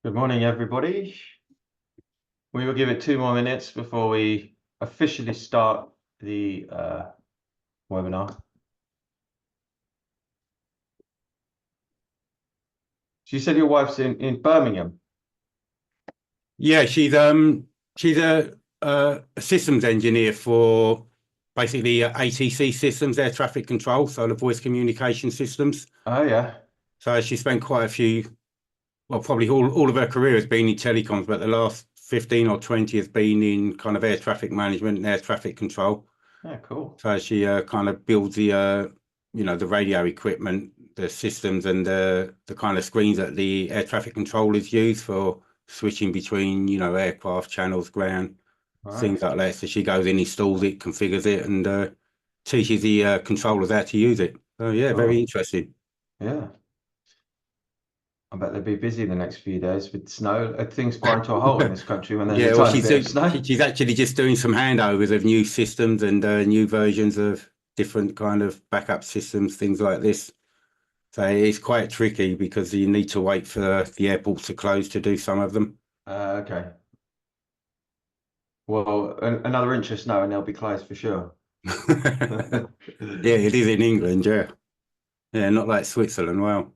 Good morning, everybody. We will give it 2 more minutes before we officially start the webinar. So you said your wife's in Birmingham. Yeah, she's a systems engineer for basically ATC systems, air traffic control, so the voice communication systems. Oh yeah. So she spent quite a few, well, probably all of her career has been in telecoms, but the last 15 or 20 has been in kind of air traffic management and air traffic control. Yeah, cool. So she kind of builds the the radio equipment, the systems, and the kind of screens that the air traffic controllers use for switching between aircraft channels, ground, things like that. So she goes in, installs it, configures it, and teaches the controllers how to use it. So yeah, very interesting. Yeah. I bet they'll be busy the next few days with snow. Things grind to a halt in this country when there's a well, tiny bit of snow. she's actually just doing some handovers of new systems and new versions of different kind of backup systems, things like this. So it's quite tricky because you need to wait for the airports to close to do some of them. Okay. Well, another inch of snow and they'll be closed for sure. Yeah, it is in England, yeah. Yeah, not like Switzerland. Wow.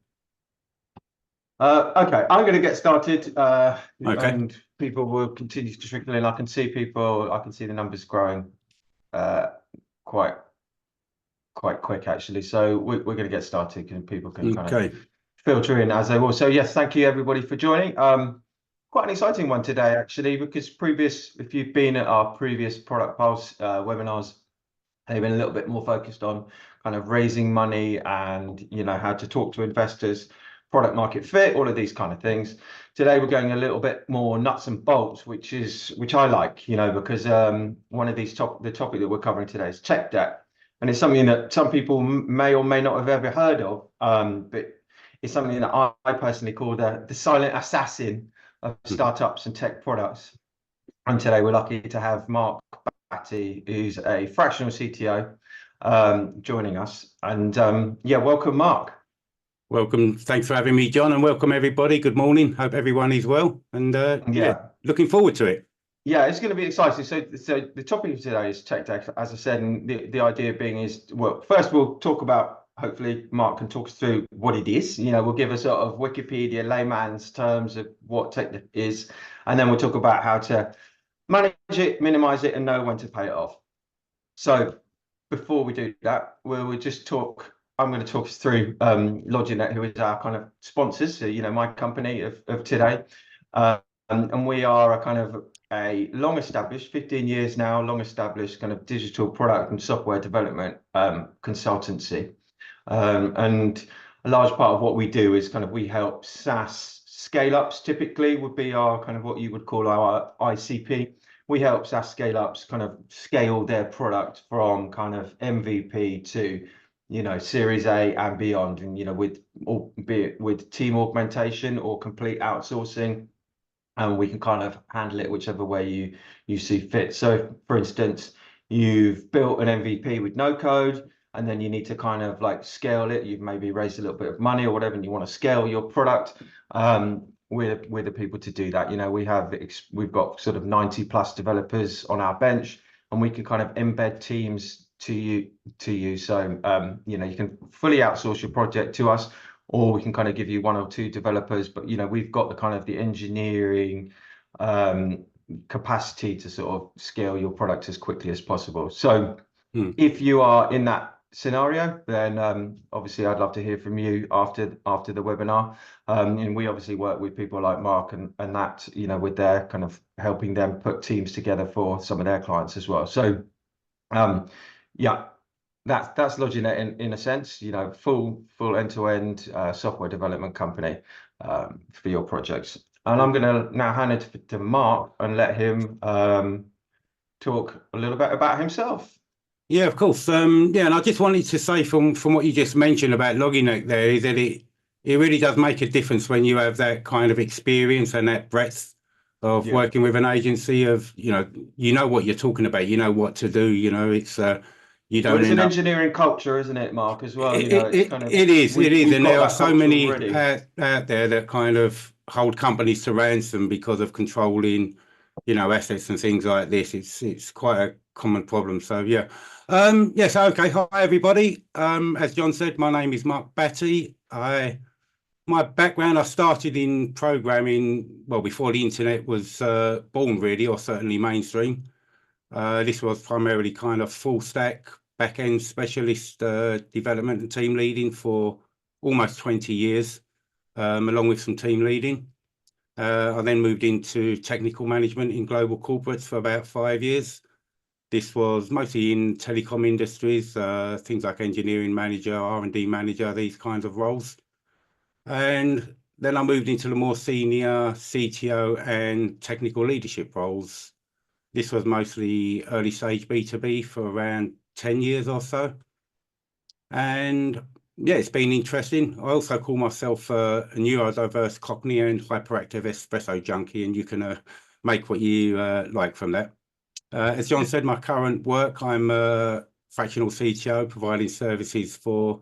Okay, I'm going to get started, Okay. and people will continue to trickle in. I can see the numbers growing quite quick, actually. So we're going to get started, and people can kind of filter in as they will. So yes, thank you everybody for joining. Quite an exciting one today, actually, because if you've been at our previous Product Pulse webinars, they've been a little bit more focused on kind of raising money and how to talk to investors, product market fit, all of these kind of things. Today we're going a little bit more nuts and bolts, which I like, because one of the topic that we're covering today is tech debt, and it's something that some people may or may not have ever heard of, but it's something that I personally call the silent assassin of startups and tech products. And today we're lucky to have Mark Batty, who's a fractional CTO, joining us. And yeah, welcome, Mark. Welcome. Thanks for having me, John, and welcome everybody. Good morning. Hope everyone is well. And yeah, looking forward to it. Yeah, it's going to be exciting. So the topic of today is tech debt, as I said, and the idea being is, well, first we'll talk about, hopefully Mark can talk us through what it is. We'll give a sort of Wikipedia layman's terms of what tech debt is, and then we'll talk about how to manage it, minimize it, and know when to pay it off. So before we do that, we'll just talk. I'm going to talk us through LogiNet, who is our kind of sponsors, so, my company of today. And we are a kind of a long-established, 15 years now, long-established kind of digital product and software development consultancy. And a large part of what we do is kind of we help SaaS scale-ups, typically would be our kind of what you would call our ICP. We help SaaS scale-ups kind of scale their product from kind of MVP to Series A and beyond, and with team augmentation or complete outsourcing, and we can kind of handle it whichever way you see fit. So for instance, you've built an MVP with no code, and then you need to kind of like scale it. You've maybe raised a little bit of money or whatever, and you want to scale your product. We're the people to do that. We've got sort of 90+ developers on our bench, and we can kind of embed teams to you. So you can fully outsource your project to us, or we can kind of give you 1 or 2 developers, but we've got the kind of the engineering capacity to sort of scale your product as quickly as possible. So if you are in that scenario, then obviously I'd love to hear from you after the webinar. And we obviously work with people like Mark and that, with their kind of helping them put teams together for some of their clients as well. So yeah, that's LogiNet in a sense, full end-to-end software development company for your projects. And I'm going to now hand it to Mark and let him talk a little bit about himself. Yeah, of course. Yeah, and I just wanted to say from what you just mentioned about LogiNet there is that it really does make a difference when you have that kind of experience and that breadth of working with an agency of, you know what you're talking about, you know what to do, it's you don't. Well, it's an engineering culture, isn't it, Mark, as well? It is, and there are so many out there that kind of hold companies to ransom because of controlling, assets and things like this. It's quite a common problem. So yeah. Yes, okay. Hi everybody. As John said, my name is Mark Batty. My background, I started in programming, well, before the internet was born really, or certainly mainstream. This was primarily kind of full stack, back-end specialist development and team leading for almost 20 years, along with some team leading. I then moved into technical management in global corporates for about 5 years. This was mostly in telecom industries, things like engineering manager, R&D manager, these kinds of roles. And then I moved into the more senior CTO and technical leadership roles. This was mostly early stage B2B for around 10 years or so. And yeah, it's been interesting. I also call myself a neurodiverse Cockney and hyperactive espresso junkie, and you can make what you like from that. As John said, my current work, I'm a fractional CTO providing services for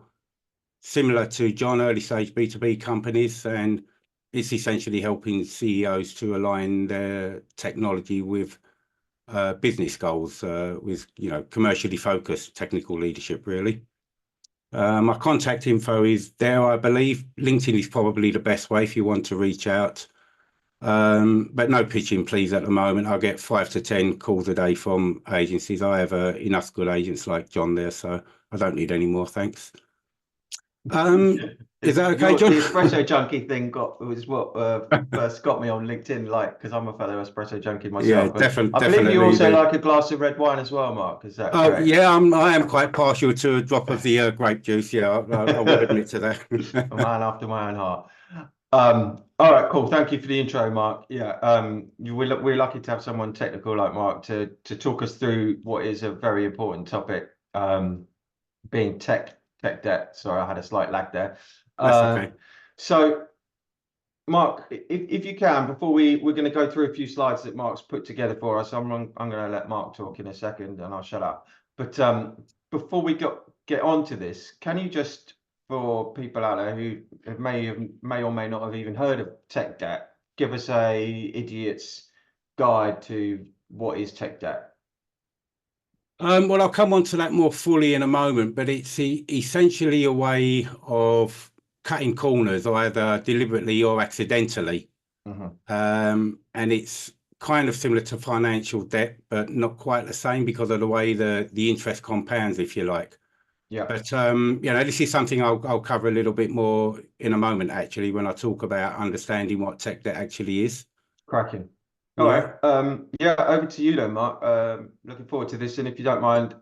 similar to John, early stage B2B companies, and it's essentially helping CEOs to align their technology with business goals, with commercially focused technical leadership, really. My contact info is there, I believe. LinkedIn is probably the best way if you want to reach out. But no pitching, please, at the moment. I get 5 to 10 calls a day from agencies. I have enough good agents like John there, so I don't need any more, thanks. Is that okay, John? The espresso junkie thing was what first got me on LinkedIn, like, because I'm a fellow espresso junkie myself. Yeah, definitely. I believe you also like a glass of red wine as well, Mark. Is that correct? Yeah, I am quite partial to a drop of the grape juice. Yeah, I will admit to that. A man after my own heart. All right, cool. Thank you for the intro, Mark. Yeah, we're lucky to have someone technical like Mark to talk us through what is a very important topic, being tech debt. Sorry, I had a slight lag there. That's okay. So, Mark, if you can, before we're going to go through a few slides that Mark's put together for us. I'm going to let Mark talk in a second, and I'll shut up. But before we get on to this, can you just, for people out there who may or may not have even heard of tech debt, give us a idiot's guide to what is tech debt? Well, I'll come on to that more fully in a moment, but it's essentially a way of cutting corners, either deliberately or accidentally. And it's kind of similar to financial debt, but not quite the same because of the way the interest compounds, if you like. Yeah. But this is something I'll cover a little bit more in a moment, actually, when I talk about understanding what tech debt actually is. Cracking. All right. Yeah, over to you then, Mark. Looking forward to this. And if you don't mind,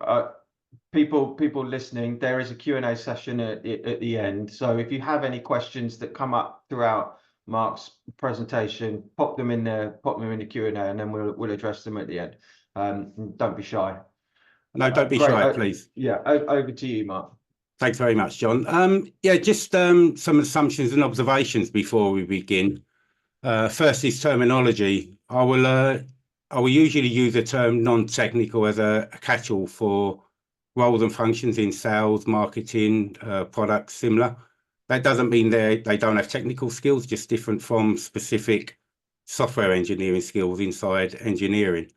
people listening, there is a Q&A session at the end. So if you have any questions that come up throughout Mark's presentation, pop them in there, pop them in the Q&A, and then we'll address them at the end. Don't be shy. No, don't be shy, please. Yeah, over to you, Mark. Thanks very much, John. Yeah, just some assumptions and observations before we begin. First is terminology. I will usually use the term non-technical as a catch-all for roles and functions in sales, marketing, products, similar. That doesn't mean they don't have technical skills, just different from specific software engineering skills inside engineering.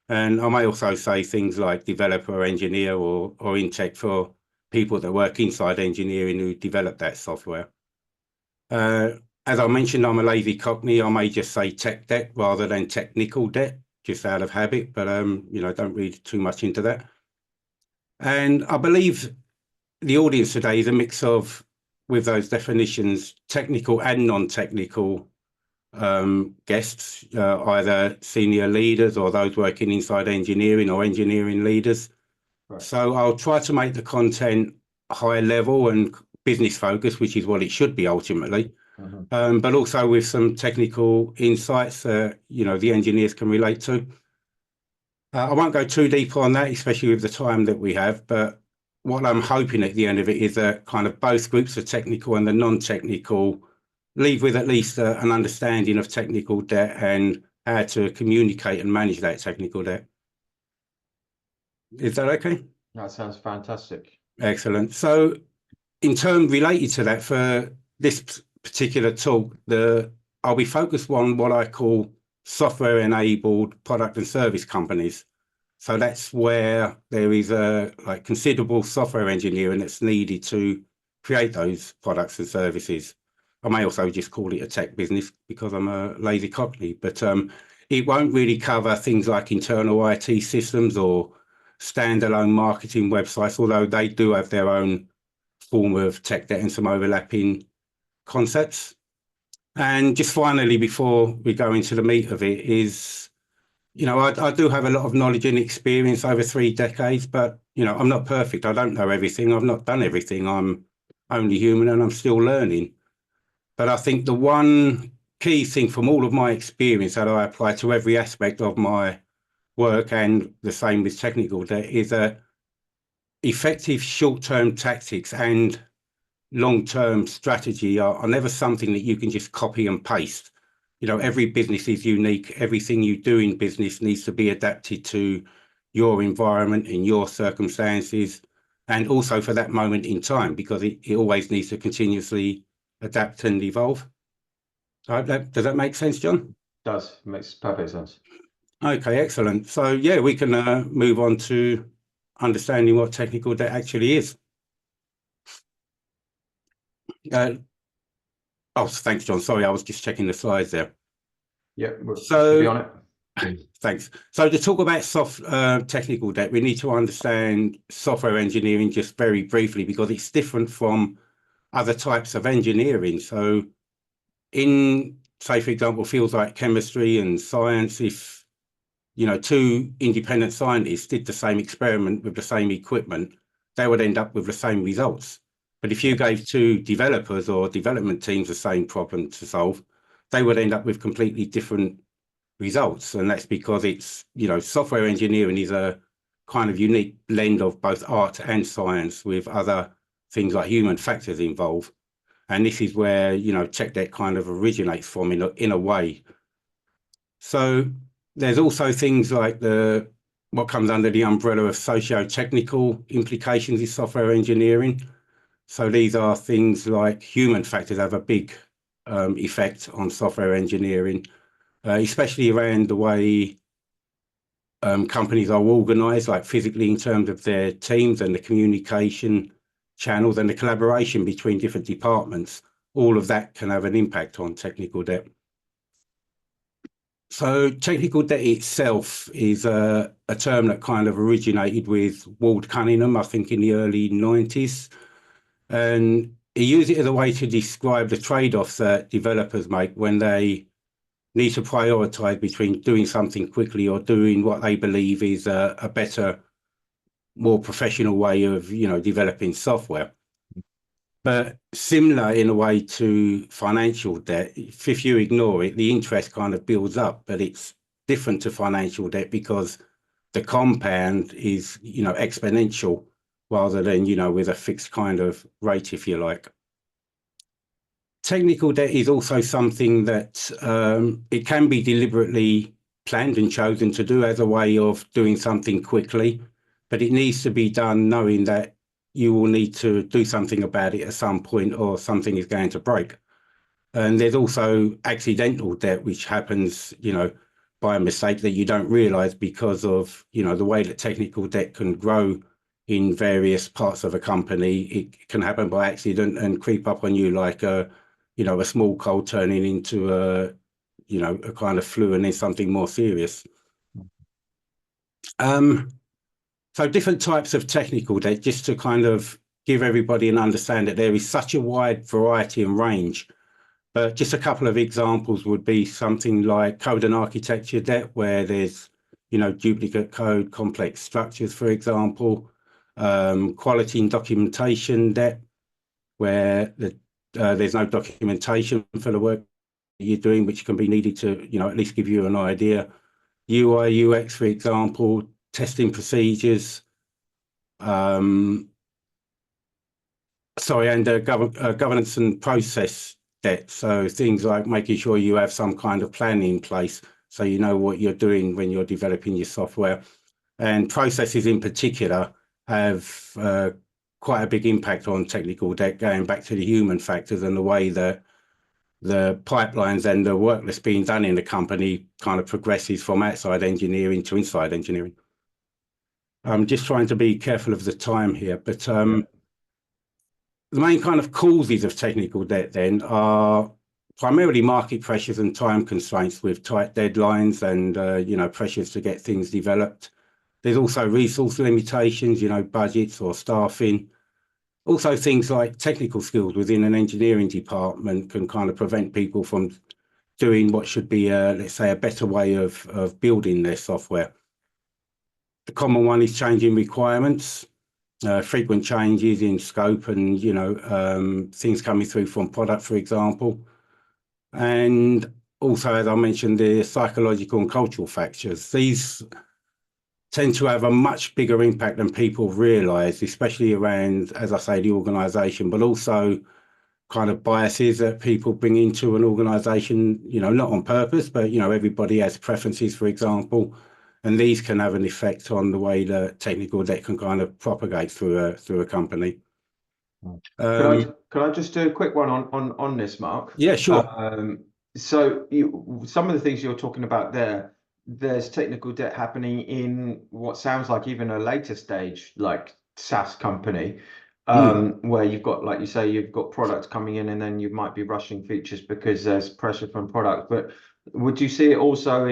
And I may also say things like developer, engineer, or in tech for people that work inside engineering who develop that software. As I mentioned, I'm a lazy Cockney. I may just say tech debt rather than technical debt, just out of habit, but don't read too much into that. And I believe the audience today is a mix of, with those definitions, technical and non-technical guests, either senior leaders or those working inside engineering or engineering leaders. Right. So I'll try to make the content high level and business focused, which is what it should be ultimately. But also with some technical insights, the engineers can relate to. I won't go too deep on that, especially with the time that we have, but what I'm hoping at the end of it is that kind of both groups, the technical and the non-technical, leave with at least an understanding of technical debt and how to communicate and manage that technical debt. Is that okay? That sounds fantastic. Excellent. So in terms related to that, for this particular talk, the I'll be focused on what I call software-enabled product and service companies. So that's where there is a considerable software engineering that's needed to create those products and services. I may also just call it a tech business because I'm a lazy cockney, but it won't really cover things like internal IT systems or standalone marketing websites, although they do have their own form of tech debt and some overlapping concepts. And just finally, before we go into the meat of it, is, I do have a lot of knowledge and experience over 3 decades, but, I'm not perfect. I don't know everything. I've not done everything. I'm only human and I'm still learning. But I think the one key thing from all of my experience that I apply to every aspect of my work, and the same with technical debt, is that effective short-term tactics and long-term strategy are never something that you can just copy and paste. Every business is unique. Everything you do in business needs to be adapted to your environment and your circumstances, and also for that moment in time, because it always needs to continuously adapt and evolve. Does that make sense, John? Does. Makes perfect sense. Okay, excellent. So yeah, we can move on to understanding what technical debt actually is. Oh, thanks, John. Sorry, I was just checking the slides there. Yeah, should be on it. Thanks. So to talk about technical debt, we need to understand software engineering just very briefly, because it's different from other types of engineering. So in, say, for example, fields like chemistry and science, if 2 independent scientists did the same experiment with the same equipment, they would end up with the same results. But if you gave 2 developers or development teams the same problem to solve, they would end up with completely different results. And that's because it's, software engineering is a kind of unique blend of both art and science, with other things like human factors involved. And this is where, tech debt kind of originates from in a way. So there's also things like what comes under the umbrella of socio-technical implications in software engineering. So these are things like human factors have a big effect on software engineering, especially around the way companies are organized, like physically in terms of their teams and the communication channels and the collaboration between different departments. All of that can have an impact on technical debt. So technical debt itself is a term that kind of originated with Ward Cunningham, I think, in the early 90s. And he used it as a way to describe the trade-offs that developers make when they need to prioritize between doing something quickly or doing what they believe is a better, more professional way of, developing software. But similar in a way to financial debt, if you ignore it, the interest kind of builds up, but it's different to financial debt because the compound is, exponential rather than, with a fixed kind of rate, if you like. Technical debt is also something that it can be deliberately planned and chosen to do as a way of doing something quickly, but it needs to be done knowing that you will need to do something about it at some point, or something is going to break. And there's also accidental debt, which happens, by a mistake that you don't realize because of, the way that technical debt can grow in various parts of a company. It can happen by accident and creep up on you like a small cold turning into a kind of flu and then something more serious. So different types of technical debt, just to kind of give everybody an understanding that there is such a wide variety and range. But just a couple of examples would be something like code and architecture debt, where there's, duplicate code, complex structures, for example. Quality and documentation debt, where there's no documentation for the work you're doing, which can be needed to, at least give you an idea. UI, UX, for example, testing procedures, and governance and process debt. So things like making sure you have some kind of plan in place so you know what you're doing when you're developing your software. And processes in particular have quite a big impact on technical debt, going back to the human factors and the way that the pipelines and the work that's being done in the company kind of progresses from outside engineering to inside engineering. I'm just trying to be careful of the time here, but the main kind of causes of technical debt then are primarily market pressures and time constraints with tight deadlines and pressures to get things developed. There's also resource limitations, budgets or staffing. Also things like technical skills within an engineering department can kind of prevent people from doing what should be, let's say, a better way of building their software. The common one is changing requirements. Frequent changes in scope and, things coming through from product, for example. And also, as I mentioned, the psychological and cultural factors. These tend to have a much bigger impact than people realise, especially around, as I say, the organisation, but also kind of biases that people bring into an organisation, not on purpose, but, everybody has preferences, for example. And these can have an effect on the way that technical debt can kind of propagate through a company. Can I just do a quick one on this, Mark? Yeah, sure. So some of the things you're talking about there's technical debt happening in what sounds like even a later stage, like SaaS company, where you've got, like you say, you've got products coming in and then you might be rushing features because there's pressure from product. But would you see it also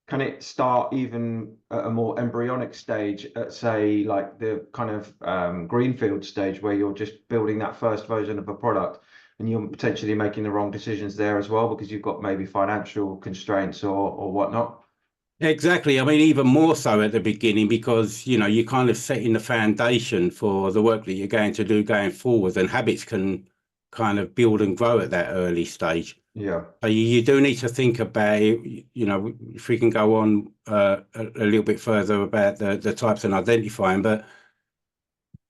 can it start even at a more embryonic stage at, say, like the kind of greenfield stage where you're just building that first version of a product and you're potentially making the wrong decisions there as well because you've got maybe financial constraints or whatnot? Exactly. I mean, even more so at the beginning because, you're kind of setting the foundation for the work that you're going to do going forward, and habits can kind of build and grow at that early stage. Yeah. So you do need to think about, if we can go on a little bit further about the types and identifying, but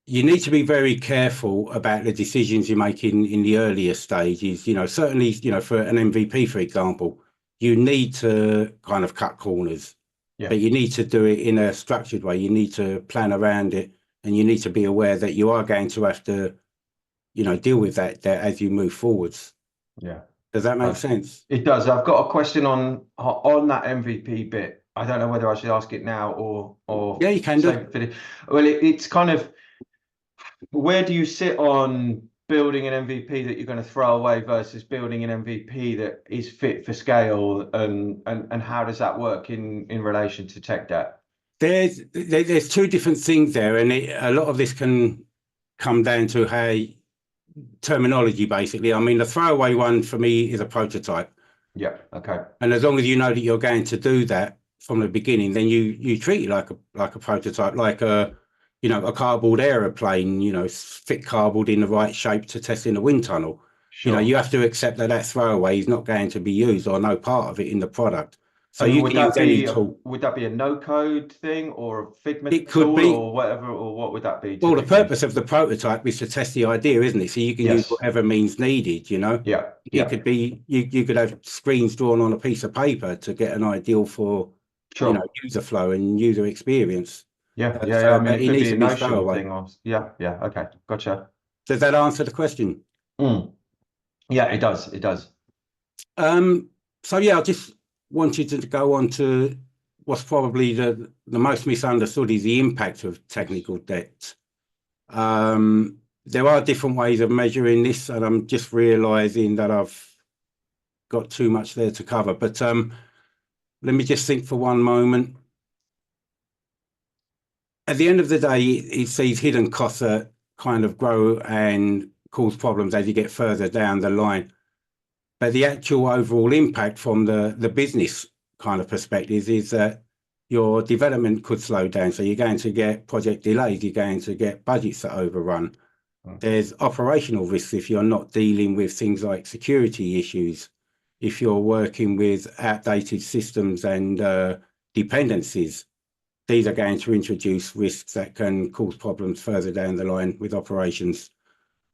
you need to be very careful about the decisions you make in the earlier stages. Certainly, for an MVP, for example, you need to kind of cut corners, but you need to do it in a structured way. You need to plan around it, and you need to be aware that you are going to have to, deal with that as you move forwards. Yeah. Does that make sense? It does. I've got a question on that MVP bit. I don't know whether I should ask it now or Yeah, you can do. Well, it's kind of, where do you sit on building an MVP that you're going to throw away versus building an MVP that is fit for scale, and how does that work in relation to tech debt? There's two different things there, and a lot of this can come down to how terminology, basically. I mean, the throwaway one for me is a prototype. Yeah. Okay. And as long as you know that you're going to do that from the beginning, then you treat it like a prototype, like a cardboard aeroplane, fit cardboard in the right shape to test in a wind tunnel. Sure. You have to accept that throwaway is not going to be used, or no part of it in the product. So you can use any tool. Would that be a no-code thing or a Figma It could tool be, or whatever, or what would that be? well, the Typically? purpose of the prototype is to test the idea, isn't it? So you can use whatever means needed, Yeah. It could be, you could have screens drawn on a piece of paper to get an ideal for, Sure. user flow and user experience. Yeah. So I mean, it could needs be a to be Notion throwaway. thing or yeah. Okay. Gotcha. Does that answer the question? Yeah, it does. It does. So yeah, I just wanted to go on to what's probably the most misunderstood is the impact of technical debt. There are different ways of measuring this, and I'm just realizing that I've got too much there to cover, but let me just think for one moment. At the end of the day, it's these hidden costs that kind of grow and cause problems as you get further down the line. But the actual overall impact from the business kind of perspective is that your development could slow down. So you're going to get project delays, you're going to get budgets that overrun. There's operational risks if you're not dealing with things like security issues, if you're working with outdated systems and dependencies. These are going to introduce risks that can cause problems further down the line with operations.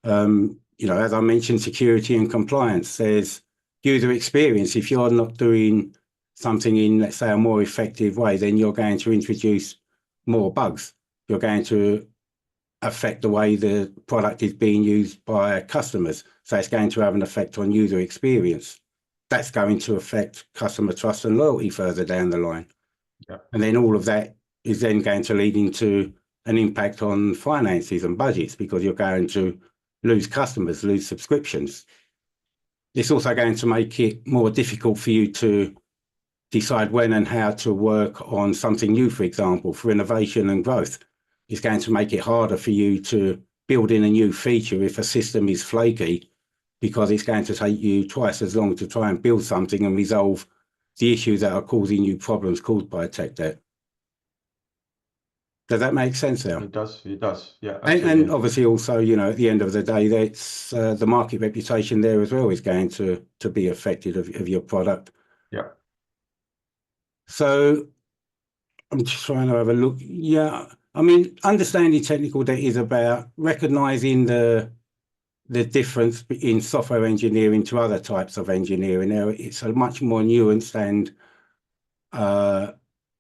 As I mentioned, security and compliance. There's user experience. If you're not doing something in, let's say, a more effective way, then you're going to introduce more bugs. You're going to affect the way the product is being used by customers. So it's going to have an effect on user experience. That's going to affect customer trust and loyalty further down the line. Yeah. And then all of that is then going to lead into an impact on finances and budgets, because you're going to lose customers, lose subscriptions. It's also going to make it more difficult for you to decide when and how to work on something new, for example, for innovation and growth. It's going to make it harder for you to build in a new feature if a system is flaky, because it's going to take you twice as long to try and build something and resolve the issues that are causing you problems caused by tech debt. Does that make sense now? It does, yeah. And obviously also, you know, at the end of the day, that's the market reputation there as well is going to be affected of your product. Yeah. So I'm just trying to have a look. Yeah, I mean, understanding technical debt is about recognizing the difference in software engineering to other types of engineering. Now, it's a much more nuanced and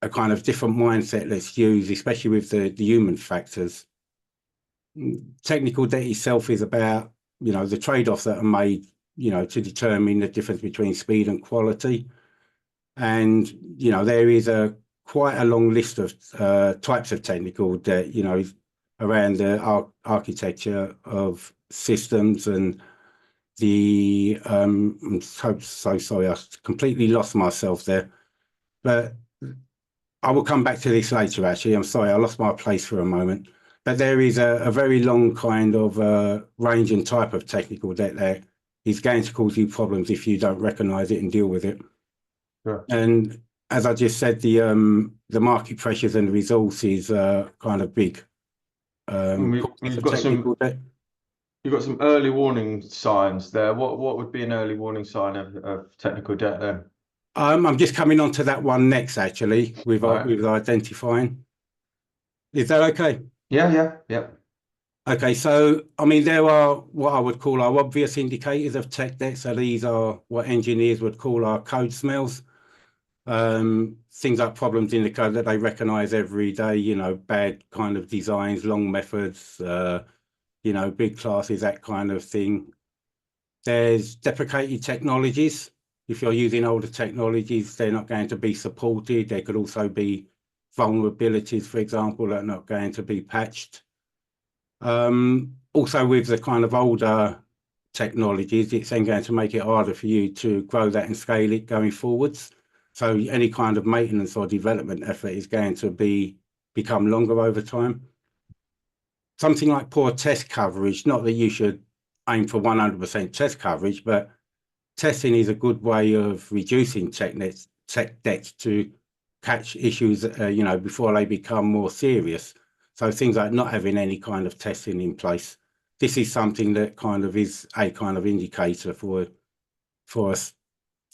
a kind of different mindset that's used, especially with the human factors. Technical debt itself is about, you know, the trade-offs that are made, you know, to determine the difference between speed and quality. And, you know, there is quite a long list of types of technical debt, you know, around the architecture of systems and the, I'm so sorry, I completely lost myself there. But I will come back to this later, actually. I'm sorry, I lost my place for a moment. But there is a very long kind of range and type of technical debt that is going to cause you problems if you don't recognise it and deal with it. Sure. And as I just said, the market pressures and the resources are kind of big. We've got some early warning signs there. What would be an early warning sign of technical debt then? I'm just coming on to that one next, actually, with identifying. Is that okay? Yeah. Okay, so I mean, there are what I would call our obvious indicators of tech debt. So these are what engineers would call our code smells. Things like problems in the code that they recognize every day, you know, bad kind of designs, long methods, you know, big classes, that kind of thing. There's deprecated technologies. If you're using older technologies, they're not going to be supported. There could also be vulnerabilities, for example, that are not going to be patched. Also, with the kind of older technologies, it's then going to make it harder for you to grow that and scale it going forwards. So any kind of maintenance or development effort is going to become longer over time. Something like poor test coverage, not that you should aim for 100% test coverage, but testing is a good way of reducing tech debt to catch issues, you know, before they become more serious. So things like not having any kind of testing in place. This is something that kind of is a kind of indicator for us.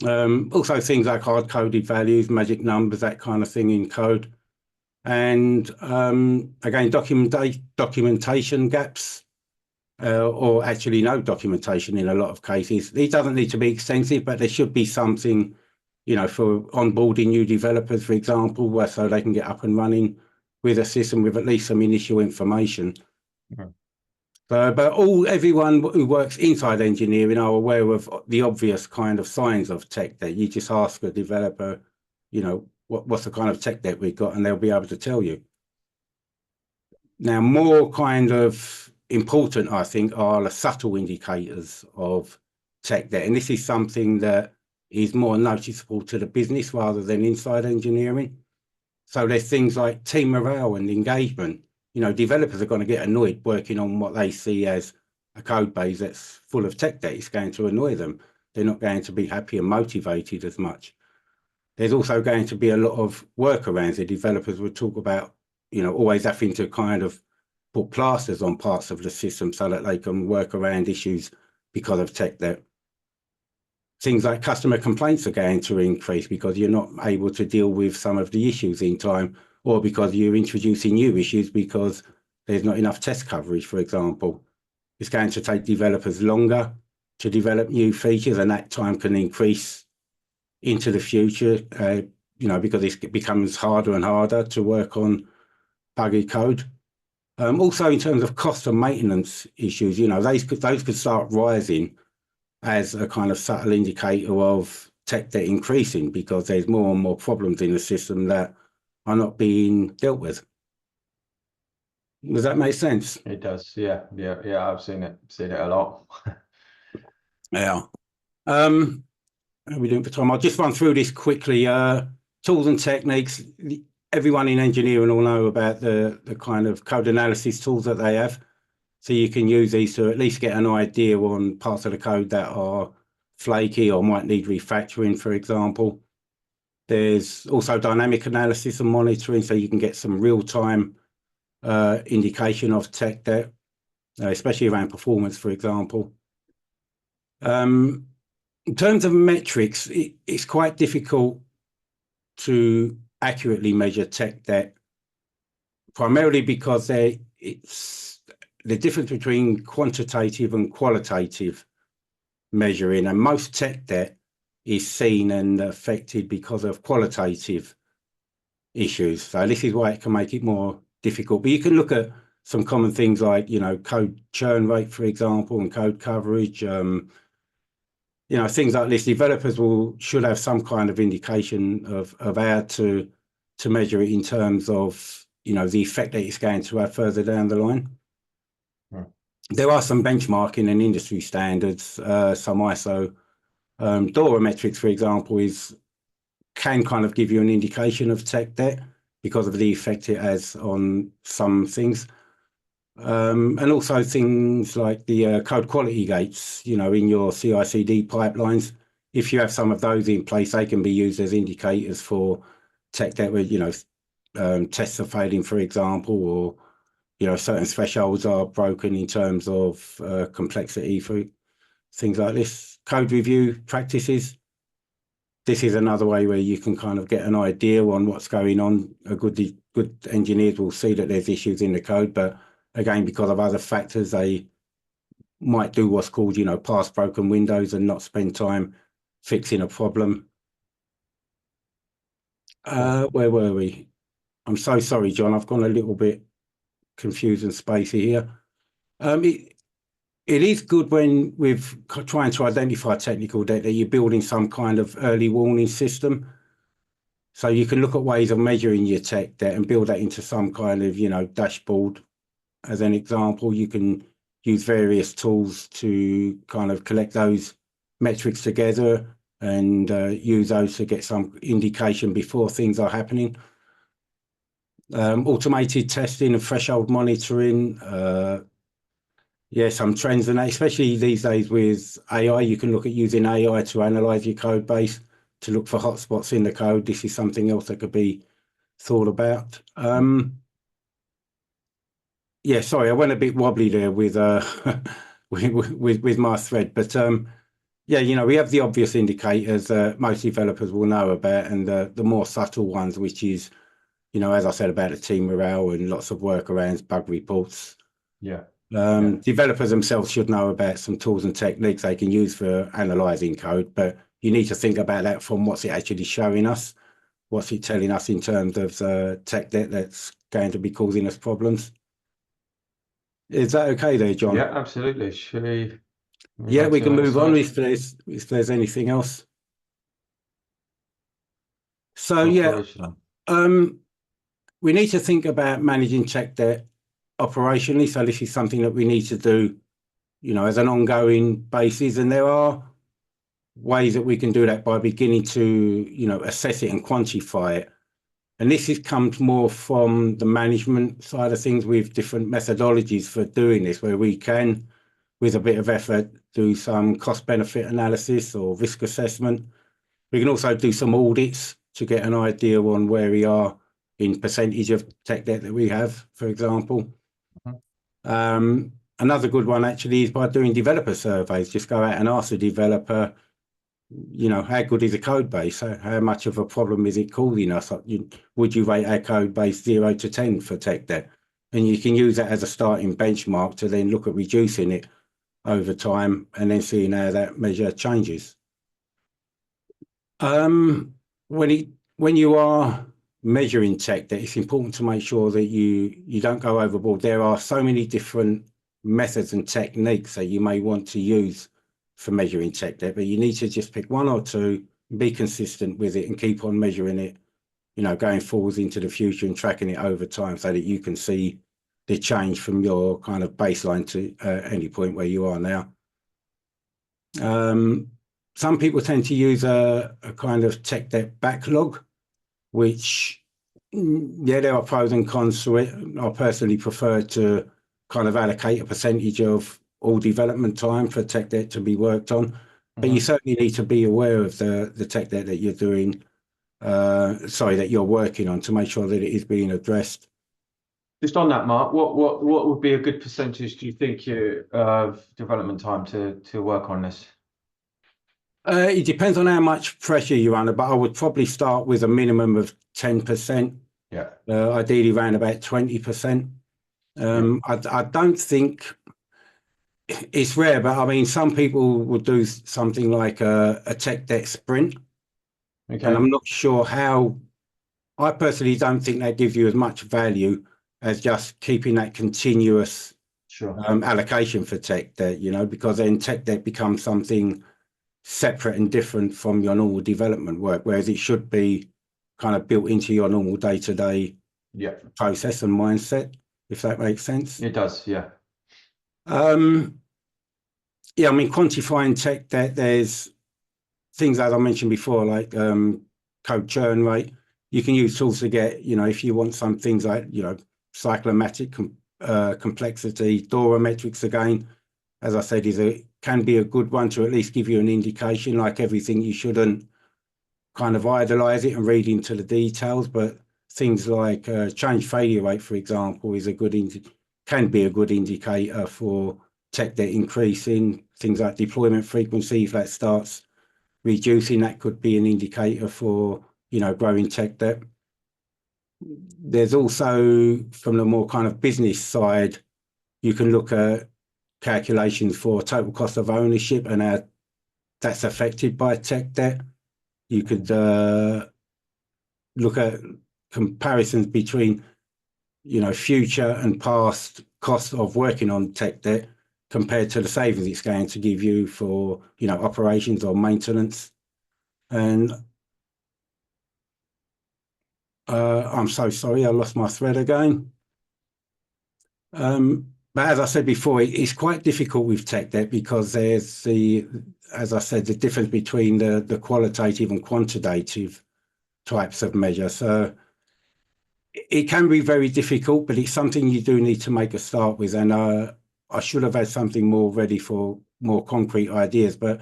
Also things like hard-coded values, magic numbers, that kind of thing in code. And again, documentation gaps, or actually no documentation in a lot of cases. It doesn't need to be extensive, but there should be something, you know, for onboarding new developers, for example, where so they can get up and running with a system with at least some initial information. Okay. But everyone who works inside engineering are aware of the obvious kind of signs of tech debt. You just ask a developer, you know, what's the kind of tech debt we've got, and they'll be able to tell you. Now, more kind of important, I think, are the subtle indicators of tech debt. And this is something that is more noticeable to the business rather than inside engineering. So there's things like team morale and engagement. You know, developers are going to get annoyed working on what they see as a code base that's full of tech debt. It's going to annoy them. They're not going to be happy and motivated as much. There's also going to be a lot of workarounds. The developers would talk about, you know, always having to kind of put plasters on parts of the system so that they can work around issues because of tech debt. Things like customer complaints are going to increase because you're not able to deal with some of the issues in time, or because you're introducing new issues because there's not enough test coverage, for example. It's going to take developers longer to develop new features, and that time can increase into the future, you know, because it becomes harder and harder to work on buggy code. Also, in terms of cost and maintenance issues, those could start rising as a kind of subtle indicator of tech debt increasing, because there's more and more problems in the system that are not being dealt with. Does that make sense? It does. Yeah. I've seen it a lot. Yeah. How are we doing for time? I'll just run through this quickly. Tools and techniques. Everyone in engineering will know about the kind of code analysis tools that they have. So you can use these to at least get an idea on parts of the code that are flaky or might need refactoring, for example. There's also dynamic analysis and monitoring, so you can get some real-time indication of tech debt, especially around performance, for example. In terms of metrics, it's quite difficult to accurately measure tech debt, primarily because it's the difference between quantitative and qualitative measuring, and most tech debt is seen and affected because of qualitative issues. So this is why it can make it more difficult. But you can look at some common things like, code churn rate, for example, and code coverage. Things like this. Developers should have some kind of indication of how to measure it in terms of, the effect that it's going to have further down the line. There are some benchmarking and industry standards, some ISO. DORA metrics, for example, can kind of give you an indication of tech debt because of the effect it has on some things. And also things like the code quality gates, in your CI/CD pipelines. If you have some of those in place, they can be used as indicators for tech debt where, tests are failing, for example, or, certain thresholds are broken in terms of complexity for things like this. Code review practices. This is another way where you can kind of get an idea on what's going on. Good engineers will see that there's issues in the code, but again, because of other factors, they might do what's called, pass broken windows and not spend time fixing a problem. Where were we? I'm so sorry, John. I've gone a little bit confused and spacey here. It is good when we're trying to identify technical debt that you're building some kind of early warning system. So you can look at ways of measuring your tech debt and build that into some kind of, dashboard. As an example, you can use various tools to kind of collect those metrics together and use those to get some indication before things are happening. Automated testing and threshold monitoring. Some trends and that, especially these days with AI, you can look at using AI to analyze your code base to look for hotspots in the code. This is something else that could be thought about. Sorry, I went a bit wobbly there with with my thread, but we have the obvious indicators that most developers will know about, and the more subtle ones, which is, as I said, about the team morale and lots of workarounds, bug reports. Developers themselves should know about some tools and techniques they can use for analyzing code, but you need to think about that from what's it actually showing us, what's it telling us in terms of tech debt that's going to be causing us problems. Is that okay there, John? Yeah, absolutely. Should we? We can move on if there's anything else. So we need to think about managing tech debt operationally. So this is something that we need to do, as an ongoing basis. And there are ways that we can do that by beginning to, assess it and quantify it. And this comes more from the management side of things with different methodologies for doing this, where we can, with a bit of effort, do some cost-benefit analysis or risk assessment. We can also do some audits to get an idea on where we are in percentage of tech debt that we have, for example. Another good one actually is by doing developer surveys. Just go out and ask the developer, how good is the code base? How much of a problem is it causing us? Would you rate our code base 0 to 10 for tech debt? And you can use that as a starting benchmark to then look at reducing it over time and then seeing how that measure changes. When you are measuring tech debt, it's important to make sure that you don't go overboard. There are so many different methods and techniques that you may want to use for measuring tech debt, but you need to just pick one or two, be consistent with it, and keep on measuring it, going forwards into the future and tracking it over time so that you can see the change from your kind of baseline to any point where you are now. Some people tend to use a kind of tech debt backlog, which, yeah, there are pros and cons to it. I personally prefer to kind of allocate a percentage of all development time for tech debt to be worked on. But you certainly need to be aware of the tech debt that you're doing, that you're working on, to make sure that it is being addressed. Just on that, Mark, what would be a good percentage, do you think, of development time to work on this? It depends on how much pressure you're under, but I would probably start with a minimum of 10%. Yeah. Ideally around about 20%. I don't think it's rare, but I mean, some people would do something like a tech debt sprint. Okay. And I'm not sure how. I personally don't think that gives you as much value as just keeping that continuous allocation for tech debt, because then tech debt becomes something separate and different from your normal development work, whereas it should be kind of built into your normal day-to-day process and mindset, if that makes sense. It does, yeah. Yeah, I mean, quantifying tech debt, there's things, as I mentioned before, like code churn rate. You can use tools to get, if you want some things like, cyclomatic complexity, DORA metrics, again, as I said, can be a good one to at least give you an indication. Like everything, you shouldn't kind of idolize it and read into the details, but things like change failure rate, for example, can be a good indicator for tech debt increasing. Things like deployment frequency, if that starts reducing, that could be an indicator for growing tech debt. There's also, from the more kind of business side, you can look at calculations for total cost of ownership and how that's affected by tech debt. You could look at comparisons between future and past costs of working on tech debt compared to the savings it's going to give you for operations or maintenance. And I'm so sorry, I lost my thread again. But as I said before, it's quite difficult with tech debt because there's as I said, the difference between the qualitative and quantitative types of measure. So it can be very difficult, but it's something you do need to make a start with. And I should have had something more ready for more concrete ideas, but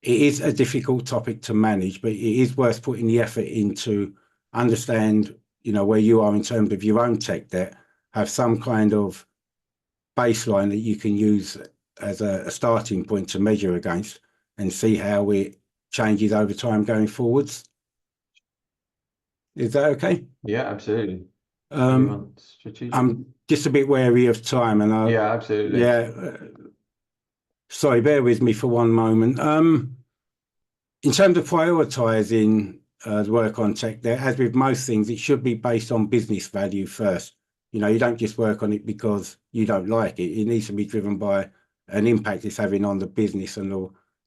it is a difficult topic to manage, but it is worth putting the effort in to understand, where you are in terms of your own tech debt, have some kind of baseline that you can use as a starting point to measure against and see how it changes over time going forwards. Is that okay? Yeah, absolutely. I'm just a bit wary of time, and yeah, absolutely. Yeah, sorry, bear with me for one moment. In terms of prioritizing the work on tech debt, as with most things, it should be based on business value first. You don't just work on it because you don't like it. It needs to be driven by an impact it's having on the business and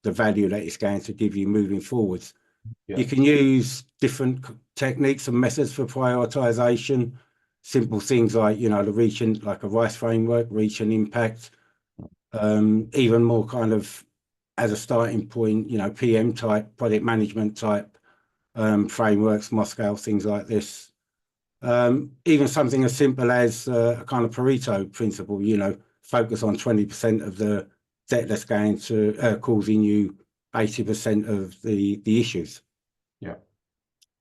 the value that it's going to give you moving forwards. Yeah. You can use different techniques and methods for prioritization. Simple things like, like a RICE framework, reach and impact. Even more kind of as a starting point, PM type, project management type frameworks, Moscow, things like this. Even something as simple as a kind of Pareto principle, focus on 20% of the debt that's going to causing you 80% of the issues. Yeah.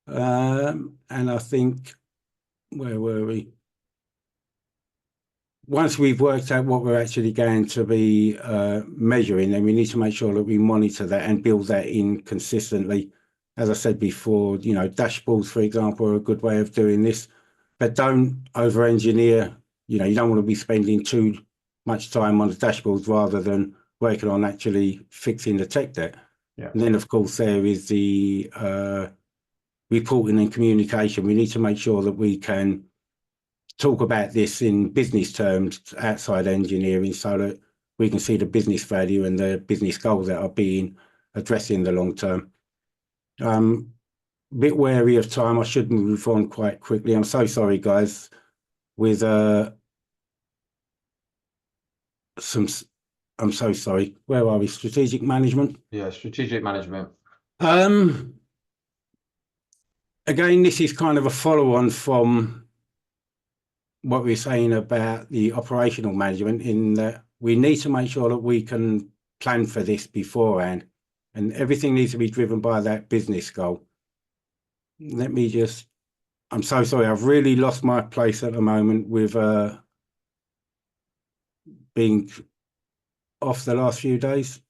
And I think, where were we? Once we've worked out what we're actually going to be measuring, then we need to make sure that we monitor that and build that in consistently. As I said before, dashboards, for example, are a good way of doing this. But don't over-engineer. You don't want to be spending too much time on the dashboards rather than working on actually fixing the tech debt. Yeah. And then, of course, there is the reporting and communication. We need to make sure that we can talk about this in business terms outside engineering so that we can see the business value and the business goals that are being addressed in the long term. Bit wary of time. I should move on quite quickly. I'm so sorry, guys. With I'm so sorry. Where are we? Strategic management. Yeah, strategic management. Again, this is kind of a follow-on from what we were saying about the operational management, in that we need to make sure that we can plan for this beforehand, and everything needs to be driven by that business goal. Let me just, I'm so sorry, I've really lost my place at the moment with being off the last few days.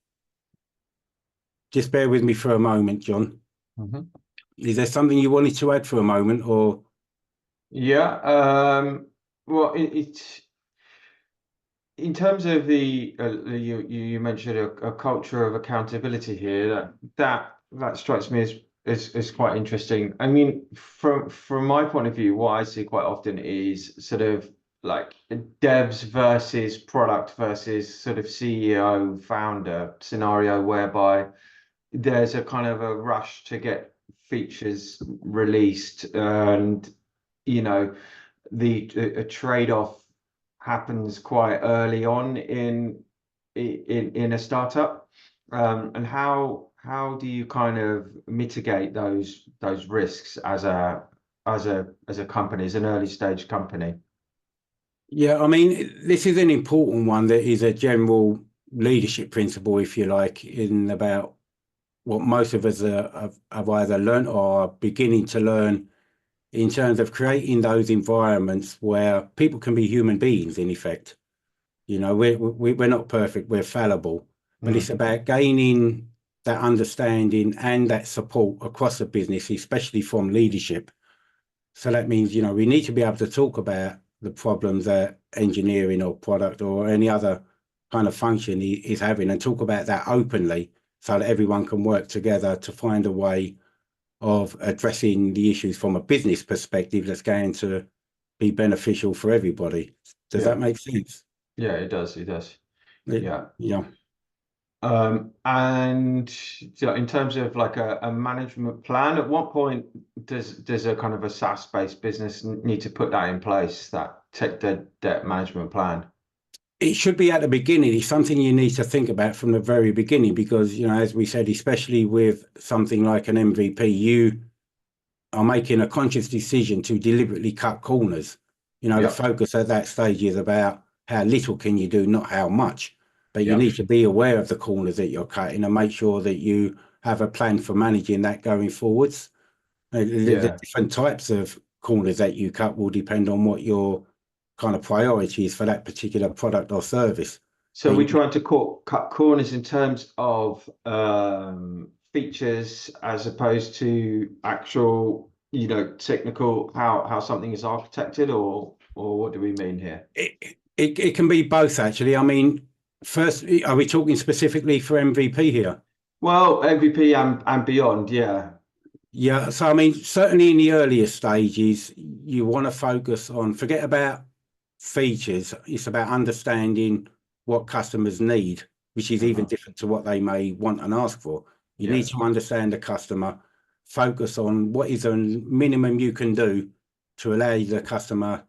Just bear with me for a moment, John. Mm-hmm. Is there something you wanted to add for a moment, or? Yeah, well, it's in terms of the you mentioned a culture of accountability here. That strikes me as quite interesting. I mean, from my point of view, what I see quite often is sort of like devs versus product versus sort of CEO founder scenario, whereby there's a kind of a rush to get features released, and you know a trade-off happens quite early on in a startup, and how do you kind of mitigate those risks as a company, as an early stage company? Yeah, I mean, this is an important one that is a general leadership principle, if you like, in about what most of us have either learned or are beginning to learn, in terms of creating those environments where people can be human beings, in effect. You know, we're not perfect, we're fallible, but it's about gaining that understanding and that support across the business, especially from leadership. So that means, you know, we need to be able to talk about the problems that engineering or product or any other kind of function is having, and talk about that openly so that everyone can work together to find a way of addressing the issues from a business perspective that's going to be beneficial for everybody. Does that make sense? Yeah, it does. It does. Yeah. Yeah. And so in terms of like a management plan, at what point does a kind of a SaaS-based business need to put that in place, that tech debt management plan? It should be at the beginning. It's something you need to think about from the very beginning, because, you know, as we said, especially with something like an MVP, you are making a conscious decision to deliberately cut corners. You know, the focus at that stage is about how little can you do, not how much. But you need to be aware of the corners that you're cutting and make sure that you have a plan for managing that going forwards. The different types of corners that you cut will depend on what your kind of priority is for that particular product or service. So we're trying to cut corners in terms of features as opposed to actual, you know, technical, how something is architected, or what do we mean here? It can be both, actually. I mean, first, are we talking specifically for MVP here? Well, MVP and beyond, yeah. Yeah, so I mean, certainly in the earlier stages, you want to focus on, forget about features. It's about understanding what customers need, which is even different to what they may want and ask for. You need to understand the customer, focus on what is the minimum you can do to allow the customer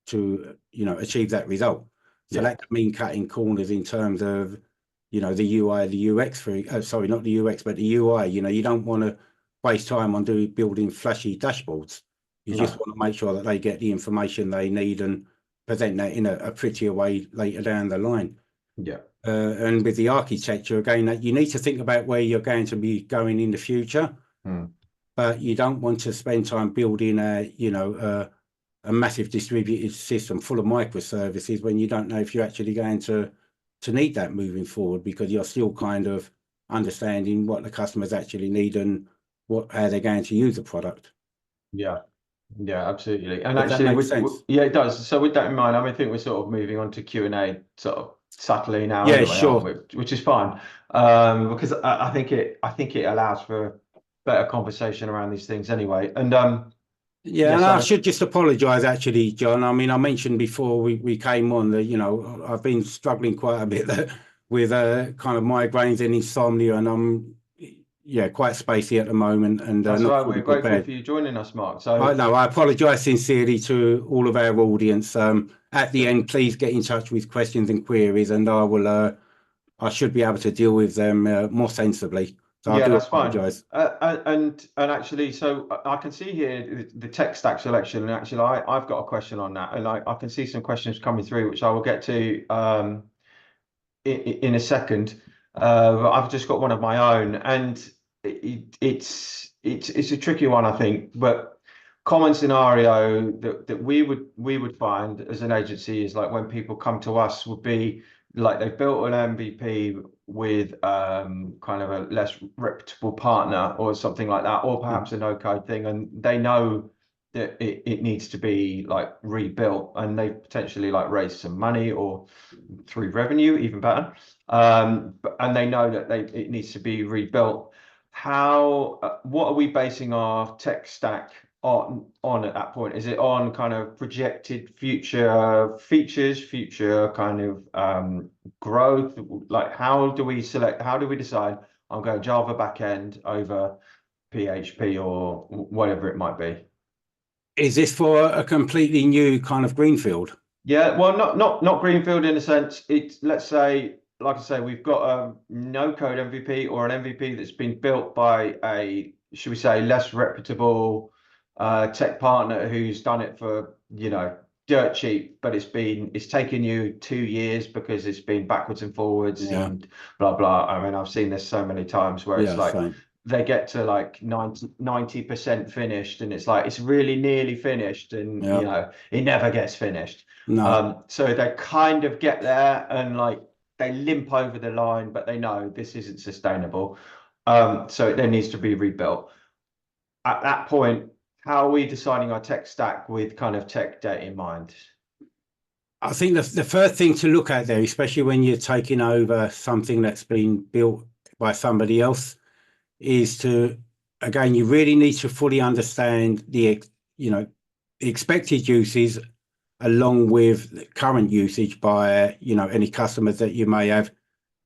to, you know, achieve that result. So that could mean cutting corners in terms of, you know, the UI, the UX for, sorry, not the UX, but the UI. You know, you don't want to waste time on building flashy dashboards. You just want to make sure that they get the information they need and present that in a prettier way later down the line. And with the architecture, again, that you need to think about where you're going to be going in the future, but you don't want to spend time building a massive distributed system full of microservices when you don't know if you're actually going to need that moving forward, because you're still kind of understanding what the customers actually need and how they're going to use the product. Yeah, absolutely. And Does actually, that make sense? yeah, it does. So with that in mind, I think we're sort of moving on to Q&A sort of subtly now, Yeah, anyway, sure. aren't we? Which is fine, because I think it allows for better conversation around these things anyway. And Yeah, yeah, and I sorry. should just apologise actually, John. I mean, I mentioned before we came on that, I've been struggling quite a bit with kind of migraines and insomnia, and I'm quite spacey at the moment and That's not right. fully We're grateful prepared. for you joining us, Mark. I So know I apologise sincerely to all of our audience. At the end, please get in touch with questions and queries, and I should be able to deal with them more sensibly. So I yeah, do that's fine. apologise. And actually, so I can see here the tech stack selection, and actually, I've got a question on that, and I can see some questions coming through, which I will get to in a second. I've just got one of my own, and it's a tricky one, I think. But common scenario that we would find as an agency is like when people come to us would be like they've built an MVP with kind of a less reputable partner or something like that, or perhaps a no-code thing, and they know that it needs to be like rebuilt, and they potentially like raise some money or through revenue, even better. And they know that it needs to be rebuilt. What are we basing our tech stack on at that point? Is it on kind of projected future features, future kind of growth? Like how do we decide I'm going Java backend over PHP or whatever it might be? Is this for a completely new kind of greenfield? Yeah, well, not greenfield in a sense. It's, let's say, like I say, we've got a no code MVP or an MVP that's been built by a, should we say, less reputable tech partner who's done it for, dirt cheap, but it's taken you 2 years because it's been backwards and forwards Yeah, and blah blah. I mean, I've seen this so many times where it's yeah, like same. they get to like 90% finished, and it's like it's really nearly finished, and Yeah, it never gets finished. no. So they kind of get there and like they limp over the line, but they know this isn't sustainable. So it then needs to be rebuilt. At that point, how are we deciding our tech stack with kind of tech debt in mind? I think the first thing to look at there, especially when you're taking over something that's been built by somebody else, is to, again, you really need to fully understand the expected uses along with current usage by, any customers that you may have.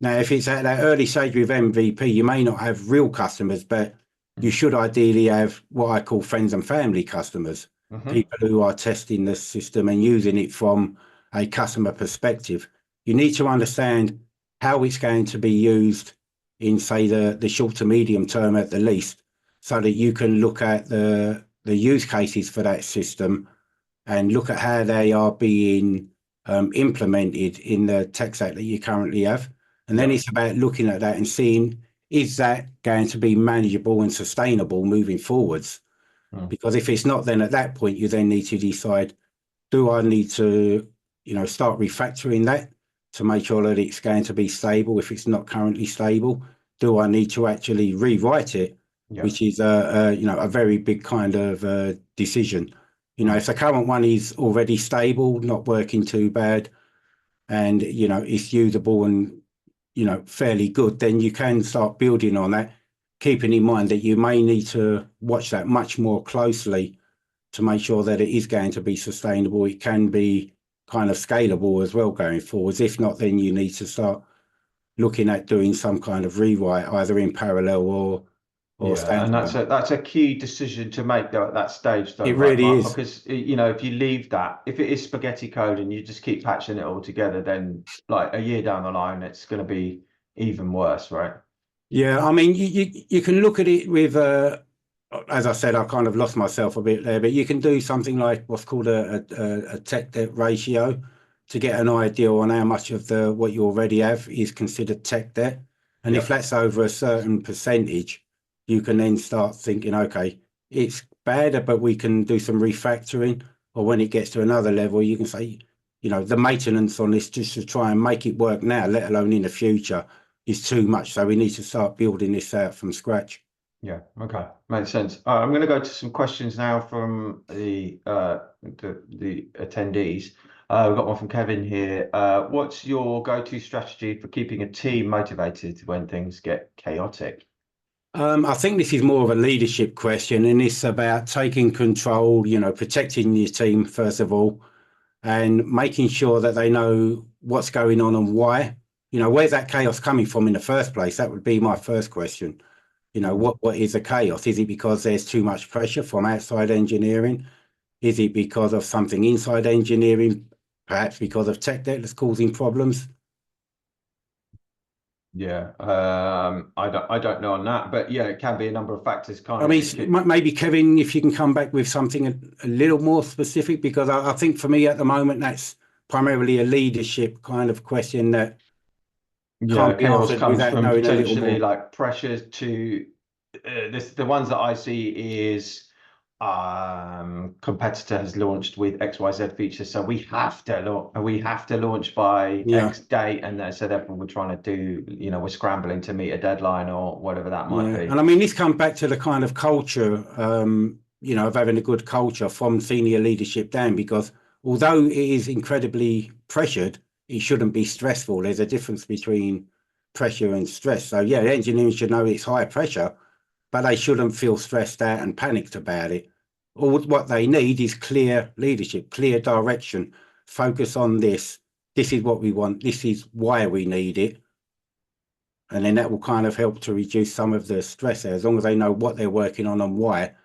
Now, if it's at that early stage with MVP, you may not have real customers, but you should ideally have what I call friends and family customers, Mm-hmm. people who are testing the system and using it from a customer perspective. You need to understand how it's going to be used in, say, the short to medium term at the least, so that you can look at the use cases for that system and look at how they are being implemented in the tech stack that you currently have. And then Yeah. it's about looking at that and seeing, is that going to be manageable and sustainable moving forwards? Mm. Because if it's not, then at that point, you then need to decide, do I need to, start refactoring that to make sure that it's going to be stable if it's not currently stable? Do I need to actually rewrite it, Yeah. which is a very big kind of decision. If the current one is already stable, not working too bad, and it's usable and fairly good, then you can start building on that, keeping in mind that you may need to watch that much more closely to make sure that it is going to be sustainable. It can be kind of scalable as well going forwards. If not, then you need to start looking at doing some kind of rewrite either in parallel or Yeah, and standalone. that's a key decision to make though at that stage though, It right, really Mark? is. Because if you leave that, if it is spaghetti code and you just keep patching it all together, then like a year down the line, it's going to be even worse, right? Yeah, I mean, you can look at it with, as I said, I kind of lost myself a bit there, but you can do something like what's called a tech debt ratio to get an idea on how much of what you already have is considered tech debt. And if Yep. that's over a certain percentage, you can then start thinking, okay, it's bad, but we can do some refactoring. Or when it gets to another level, you can say, the maintenance on this just to try and make it work now, let alone in the future, is too much. So we need to start building this out from scratch. Yeah. Okay. Makes sense. I'm going to go to some questions now from the attendees. We've got one from Kevin here. What's your go-to strategy for keeping a team motivated when things get chaotic? I think this is more of a leadership question, and it's about taking control, protecting your team, first of all, and making sure that they know what's going on and why. Where's that chaos coming from in the first place? That would be my first question. What is the chaos? Is it because there's too much pressure from outside engineering? Is it because of something inside engineering? Perhaps because of tech debt that's causing problems? Yeah, I don't know on that, but yeah, it can be a number of factors. I Kind of, mean, maybe Kevin, if you can come back with something a little more specific, because I think for me at the moment, that's primarily a leadership kind of question that yeah, can't be chaos answered comes without from knowing a little potentially more. like pressures to the ones that I see is competitor has launched with XYZ features, so we have to launch by Yeah, X date, and then so therefore we're trying to do, we're scrambling to meet a deadline or whatever that might yeah. be. And I mean, this comes back to the kind of culture, of having a good culture from senior leadership down, because although it is incredibly pressured, it shouldn't be stressful. There's a difference between pressure and stress. So yeah, engineers should know it's high pressure, but they shouldn't feel stressed out and panicked about it. All what they need is clear leadership, clear direction, focus on this. This is what we want. This is why we need it. And then that will kind of help to reduce some of the stress there, as long as they know what they're working on and why.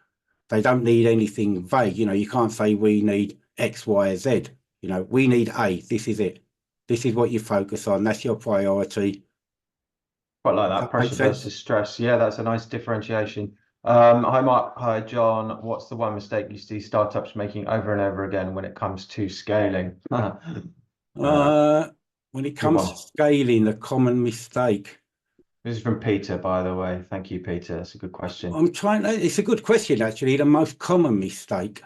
They don't need anything vague. You can't say we need X, Y, Z. We need A. This is it. This is what you focus on. That's your priority. Quite like that, That makes pressure sense. versus stress. Yeah, that's a nice differentiation. Hi Mark, hi John. What's the one mistake you see startups making over and over again when it comes to scaling? Uh, Uh, when it good comes to one. scaling, a common mistake. This is from Peter, by the way. Thank you, Peter. That's a good question. It's a good question, actually. The most common mistake,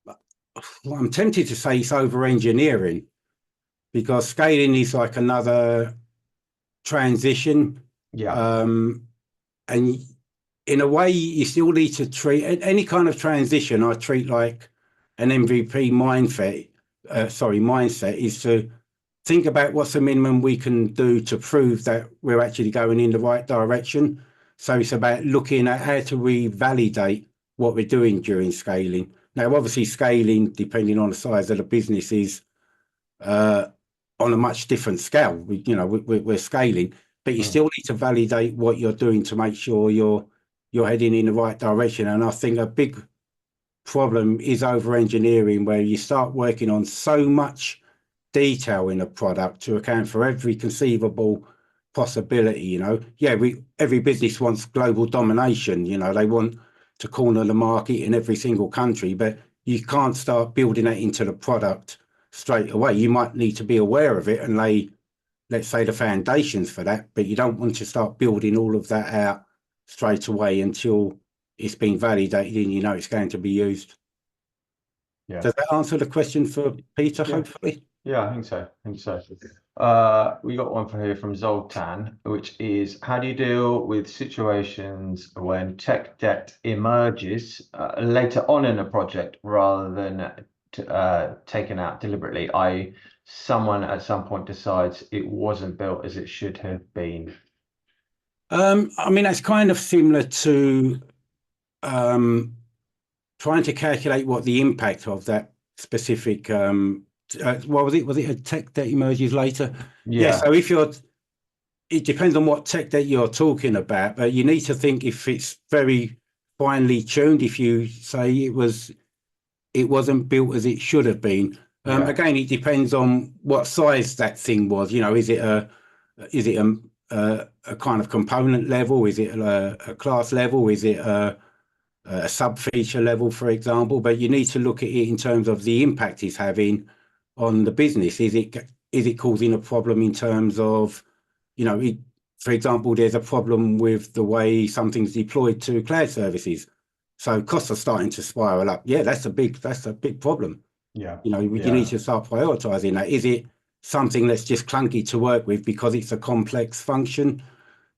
well, I'm tempted to say it's over engineering, because scaling is like another transition. Yeah, Um, and in a way, you still need to treat any kind of transition. I treat like an MVP mindset is to think about what's the minimum we can do to prove that we're actually going in the right direction. So it's about looking at how to we validate what we're doing during scaling. Now, obviously, scaling, depending on the size of the business, is uh, on a much different scale. We're scaling, but you mm, still need to validate what you're doing to make sure you're heading in the right direction. And I think a big problem is over engineering, where you start working on so much detail in a product to account for every conceivable possibility. Yeah, every business wants global domination. They want to corner the market in every single country, but you can't start building that into the product straight away. You might need to be aware of it and lay, let's say, the foundations for that, but you don't want to start building all of that out straight away until it's been validated and it's going to be used. yeah, Does that answer the question for Peter, yeah, hopefully? yeah. I think so. I think so. We got one for here from Zoltan, which is how do you deal with situations when tech debt emerges later on in a project rather than taken out deliberately, i.e., someone at some point decides it wasn't built as it should have been. I mean, that's kind of similar to um, trying to calculate what the impact of that specific, what was it? Was it a tech that emerges later? Yeah. Yeah, So it depends on what tech that you're talking about, but you need to think if it's very finely tuned. If you say it wasn't built as it should have been. yeah, Again, it depends on what size that thing was. Is it a kind of component level? Is it a class level? Is it a sub feature level, for example? But you need to look at it in terms of the impact it's having on the business. Is it causing a problem in terms of, for example, there's a problem with the way something's deployed to cloud services. So costs are starting to spiral up. Yeah, that's a big problem. yeah, You need yeah, to start prioritizing that. Is it something that's just clunky to work with because it's a complex function?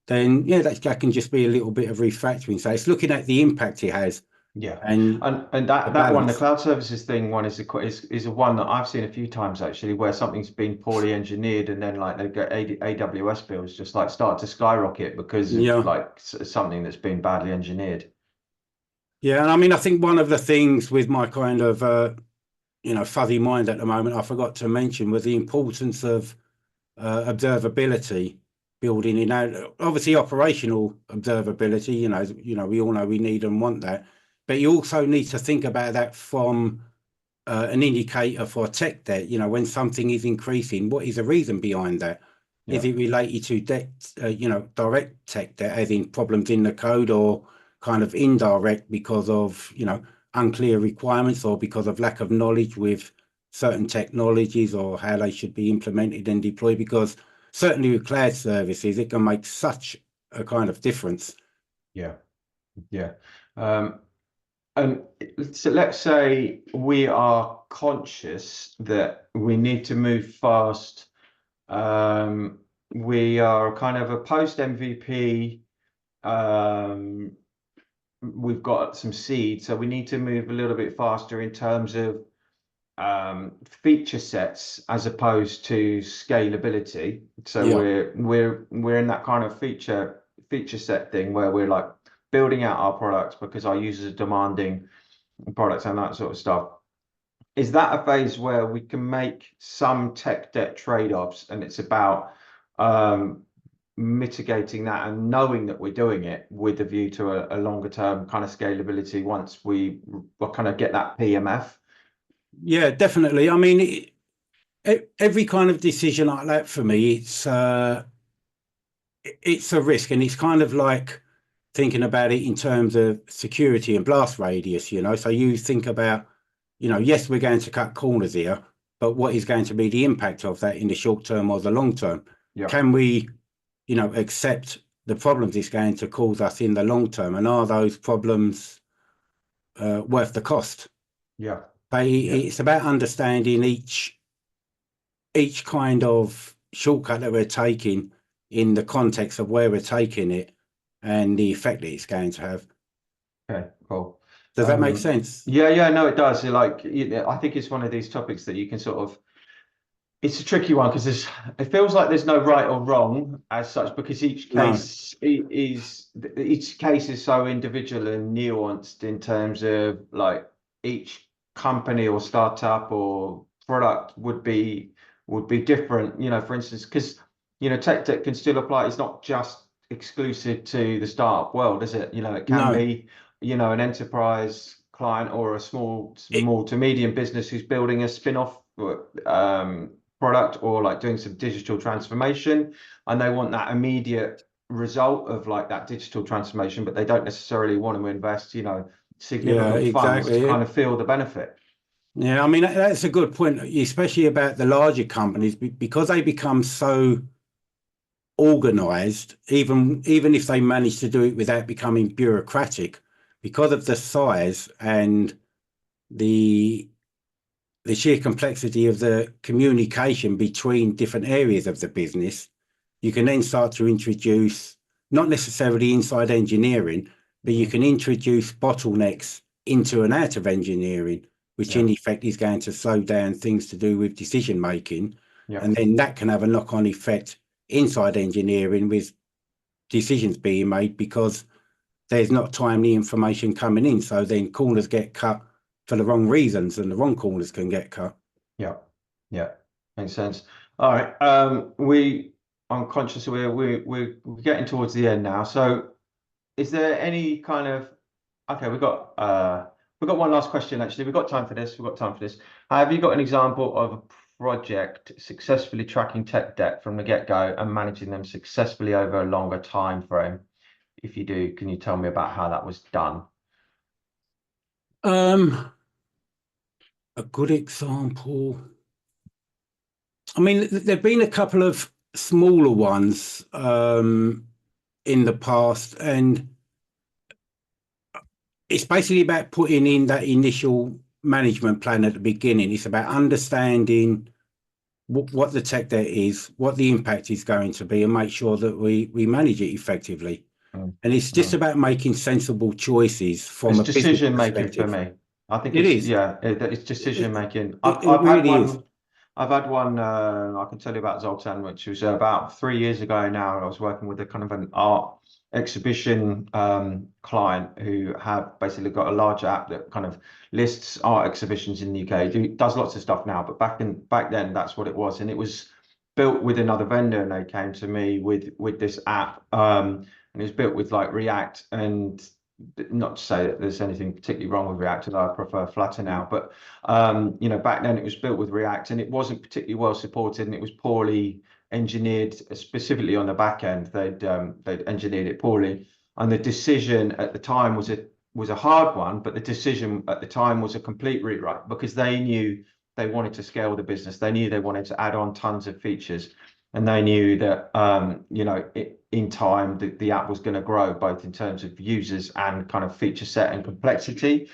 Then yeah, that can just be a little bit of refactoring. So it's looking at the impact it has Yeah, and and the that one, the balance. cloud services thing one is a one that I've seen a few times actually, where something's been poorly engineered, and then like they get AWS bills just like start to skyrocket because of Yeah. like something that's been badly engineered. Yeah, and I mean, I think one of the things with my kind of fuzzy mind at the moment, I forgot to mention was the importance of observability building in. Obviously, operational observability. We all know we need and want that, but you also need to think about that from an indicator for tech debt. When something is increasing, what is the reason behind that? Is Yeah, it related to debt, direct tech debt, as in problems in the code, or kind of indirect because of, unclear requirements, or because of lack of knowledge with certain technologies or how they should be implemented and deployed? Because certainly with cloud services, it can make such a kind of difference. yeah, yeah. Um, And so let's say we are conscious that we need to move fast. Um, we are kind of a post MVP. Um, we've got some seed, so we need to move a little bit faster in terms of feature sets as opposed to scalability. So Yeah, we're in that kind of feature set thing where we're like building out our products because our users are demanding products and that sort of stuff. Is that a phase where we can make some tech debt trade-offs, and it's about um, mitigating that and knowing that we're doing it with a view to a longer term kind of scalability once we kind of get that PMF? yeah, definitely. I mean, every kind of decision like that for me, it's a risk, and it's kind of like thinking about it in terms of security and blast radius. So you think about, yes, we're going to cut corners here, but what is going to be the impact of that in the short term or the long term? Yeah, Can we, accept the problems it's going to cause us in the long term, and are those problems worth the cost? yeah, But yeah. it's about understanding each kind of shortcut that we're taking in the context of where we're taking it and the effect that it's going to have. Okay, cool. Does that make sense? Yeah, no, it does. Like, I think it's one of these topics that you can sort of, it's a tricky one because it feels like there's no right or wrong as such, because No, each case is so individual and nuanced in terms of like each company or startup or product would be different. For instance, because tech debt can still apply. It's not just exclusive to the startup world, is it? It can no. be an enterprise client or a It, small to medium business who's building a spin-off product, or like doing some digital transformation, and they want that immediate result of like that digital transformation, but they don't necessarily want to invest yeah, significant funds to kind exactly. of feel the benefit. Yeah, I mean, that's a good point, especially about the larger companies, because they become so organized, even if they manage to do it without becoming bureaucratic, because of the size and the the sheer complexity of the communication between different areas of the business. You can then start to introduce, not necessarily inside engineering, but you Mhm. can introduce bottlenecks into and out of engineering, which Yeah, in effect is going to slow down things to do with decision making. yeah, And then that can have a knock-on effect inside engineering, with decisions being made because there's not timely information coming in. So then corners get cut for the wrong reasons, and the wrong corners can get cut. yeah, yeah. Makes sense. All right. I'm conscious we're getting towards the end now. So is there any kind of, okay, we've got one last question actually. We've got time for this. We've got time for this. Have you got an example of a project successfully tracking tech debt from the get-go and managing them successfully over a longer time frame? If you do, can you tell me about how that was done? Um, a good example. I mean, there've been a couple of smaller ones in the past, and it's basically about putting in that initial management plan at the beginning. It's about understanding what the tech debt is, what the impact is going to be, and make sure that we manage it effectively. And it's just about making sensible choices from It's a business decision making for perspective. me. I think It it's, is. yeah, it's decision making. It really is. I've had one. I can tell you about Zoltan, which was about 3 years ago now. I was working with a kind of an art exhibition client who have basically got a large app that kind of lists art exhibitions in the UK. Does lots of stuff now, but back then that's what it was, and it was built with another vendor, and they came to me with this app, and it was built with like React. And not to say that there's anything particularly wrong with React, and I prefer Flutter now, but back then it was built with React, and it wasn't particularly well supported, and it was poorly engineered, specifically on the back end. They'd engineered it poorly, and the decision at the time was a hard one, but the decision at the time was a complete rewrite, because they knew they wanted to scale the business. They knew they wanted to add on tons of features, and they knew that in time the app was going to grow, both in terms of users and kind of feature set and complexity.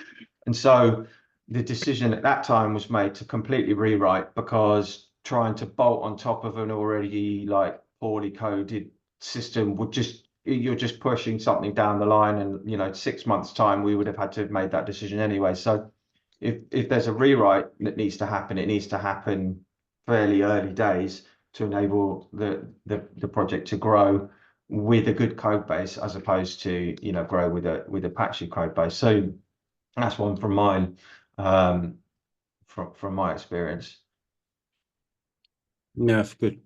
And so the decision at that time was made to completely rewrite, because trying to bolt on top of an already like poorly coded system would you're just pushing something down the line. And 6 months time we would have had to have made that decision anyway. So if there's a rewrite that needs to happen, it needs to happen fairly early days, to enable the project to grow with a good code base, as opposed to grow with a patchy code base. So that's one from mine, from my experience. Yeah, that's good.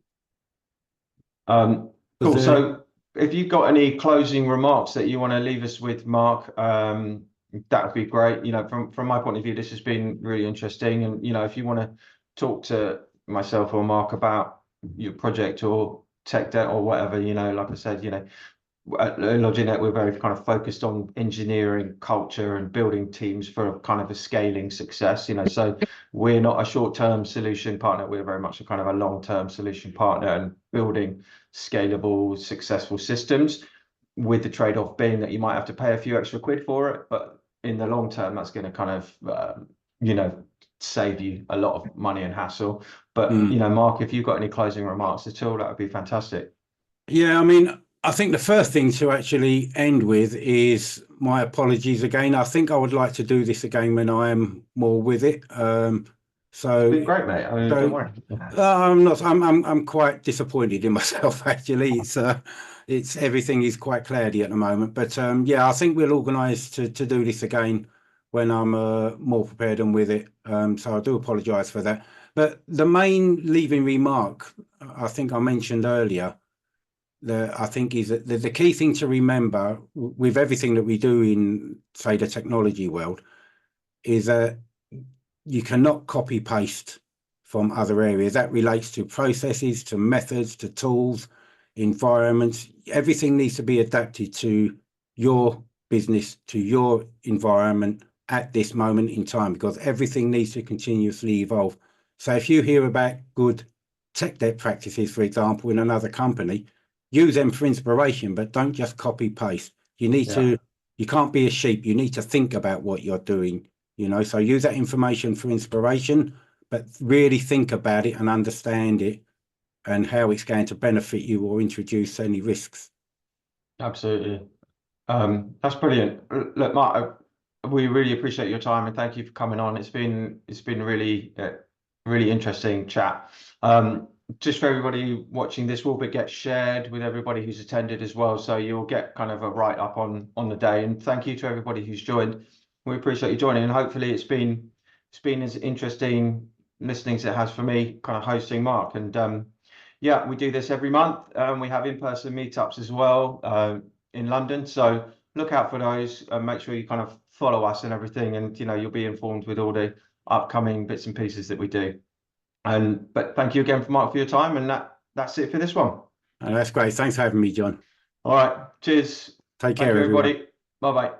Cool. So if you've got any closing remarks that you want to leave us with, Mark, that would be great. From my point of view, this has been really interesting. And if you want to talk to myself or Mark about your project or tech debt or whatever, like I said, at LogiNet, we're very kind of focused on engineering culture and building teams for kind of a scaling success. So we're not a short-term solution partner. We're very much a kind of a long-term solution partner, and building scalable, successful systems, with the trade-off being that you might have to pay a few extra quid for it, but in the long term, that's going to kind of, save you a lot of money and hassle. But, Mark, if you've got any closing remarks at all, that would be fantastic. Yeah, I mean, I think the first thing to actually end with is my apologies again. I think I would like to do this again when I am more with it. It's been great, mate. I mean, don't worry. I'm quite disappointed in myself, actually. It's everything is quite cloudy at the moment. But yeah, I think we'll organise to do this again when I'm more prepared and with it. So I do apologise for that. But the main leaving remark, I think I mentioned earlier, I think is that the key thing to remember with everything that we do in, say, the technology world, is that you cannot copy paste from other areas. That relates to processes, to methods, to tools, environments. Everything needs to be adapted to your business, to your environment at this moment in time, because everything needs to continuously evolve. So if you hear about good tech debt practices, for example, in another company, use them for inspiration, but don't just copy paste. You need to, you can't be a sheep. You need to think about what you're doing, so use that information for inspiration, but really think about it and understand it and how it's going to benefit you or introduce any risks. Absolutely. That's brilliant. Look, Mark, we really appreciate your time, and thank you for coming on. It's been really really interesting chat. Just for everybody watching, this will get shared with everybody who's attended as well, so you'll get kind of a write-up on the day. And thank you to everybody who's joined. We appreciate you joining, and hopefully it's been as interesting listening as it has for me, kind of hosting Mark. And yeah, we do this every month. We have in-person meetups as well in London, so look out for those, and make sure you kind of follow us and everything, and you'll be informed with all the upcoming bits and pieces that we do. But thank you again, Mark, for your time, and that's it for this one. That's great. Thanks for having me, John. All right, cheers. Take care, everybody. everyone. Bye bye.